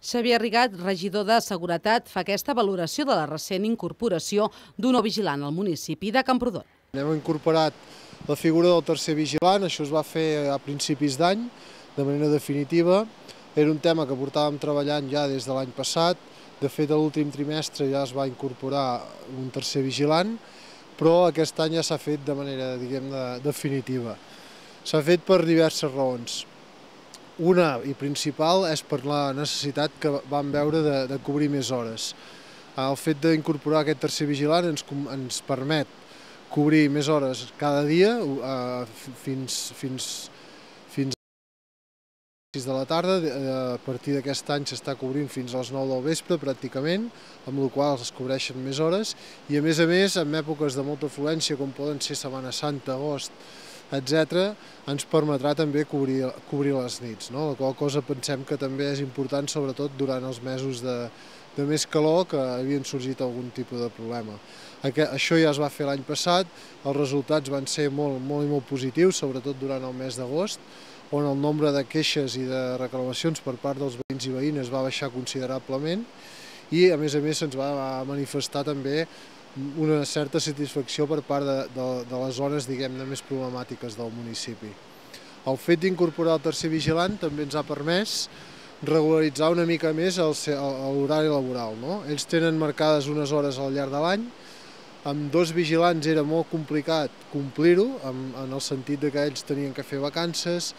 Xavier Rigat, regidor de Seguretat, fa aquesta valoració de la recent incorporació d'un nou vigilant al municipi de Camprodon. Hem incorporat la figura del tercer vigilant, això es va fer a principis d'any, de manera definitiva. Era un tema que portàvem treballant ja des de l'any passat. De fet, a l'últim trimestre ja es va incorporar un tercer vigilant, però aquest any ja s'ha fet de manera, diguem-ne, definitiva. S'ha fet per diverses raons. Una i principal és per la necessitat que vam veure de cobrir més hores. El fet d'incorporar aquest tercer vigilant ens permet cobrir més hores cada dia, fins a les 6 de la tarda. A partir d'aquest any s'està cobrint fins a les 9 del vespre, pràcticament, amb la qual cosa es cobreixen més hores. I a més, en èpoques de molta afluència, com poden ser Setmana Santa, agost, etc., ens permetrà també cobrir les nits, no? La qual cosa pensem que també és important, sobretot durant els mesos de més calor, que havien sorgit algun tipus de problema. Això ja es va fer l'any passat, els resultats van ser molt positius, sobretot durant el mes d'agost, on el nombre de queixes i de reclamacions per part dels veïns i veïnes va baixar considerablement i, a més, se'ns va manifestar també una certa satisfacció per part de les zones, diguem-ne, més problemàtiques del municipi. El fet d'incorporar el tercer vigilant també ens ha permès regularitzar una mica més l'horari laboral, no? Ells tenen marcades unes hores al llarg de l'any. Amb 2 vigilants era molt complicat complir-ho, en el sentit que ells tenien que fer vacances,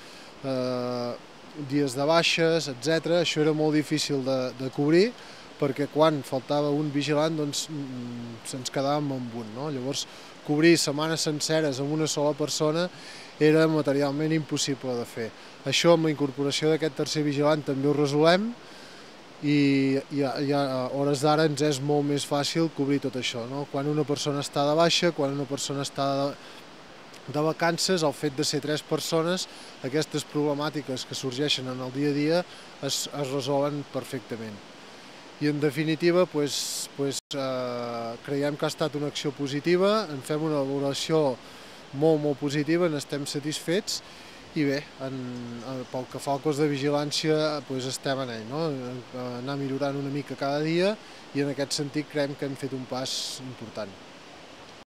dies de baixes, etc. Això era molt difícil de cobrir, perquè quan faltava un vigilant doncs se'ns quedàvem amb un, no? Llavors, cobrir setmanes senceres amb una sola persona era materialment impossible de fer. Això, amb la incorporació d'aquest tercer vigilant, també ho resolem i a hores d'ara ens és molt més fàcil cobrir tot això, no? Quan una persona està de baixa, quan una persona està de vacances, el fet de ser 3 persones, aquestes problemàtiques que sorgeixen en el dia a dia es resolen perfectament. I en definitiva, creiem que ha estat una acció positiva, en fem una valoració molt positiva, n'estem satisfets i bé, pel que fa al cos de vigilància estem en ell, no? Anar millorant una mica cada dia i en aquest sentit creiem que hem fet un pas important.